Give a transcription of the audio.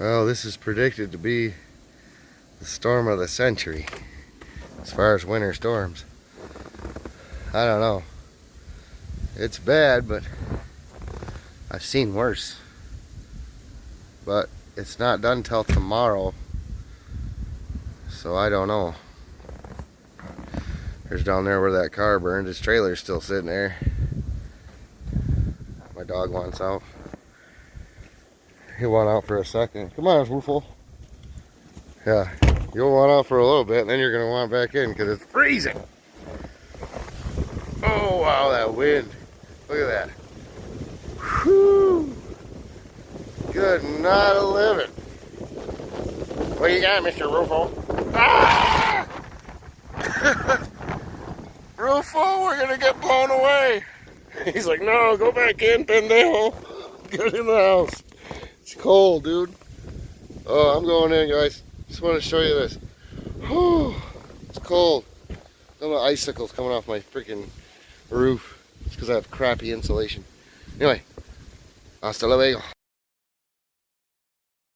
Well, this is predicted to be the storm of the century as far as winter storms. I don't know. It's bad, but I've seen worse. But it's not done till tomorrow, so I don't know. There's down there where that car burned. His trailer's still sitting there. My dog wants out. He went out for a second. Come on, Woofle. Yeah, you'll want out for a little bit, and then you're going to want back in because it's freezing. Oh, wow, that wind. Look at that. Whew. Good night of living. What you got, Mr. Rufo? Ah! Rufo, we're going to get blown away. He's like, no, go back in, pendejo. Get in the house. It's cold, dude. Oh, I'm going in, guys. Just want to show you this. Whew. It's cold. Little icicles coming off my freaking roof. It's because I have crappy insulation. Anyway, hasta luego.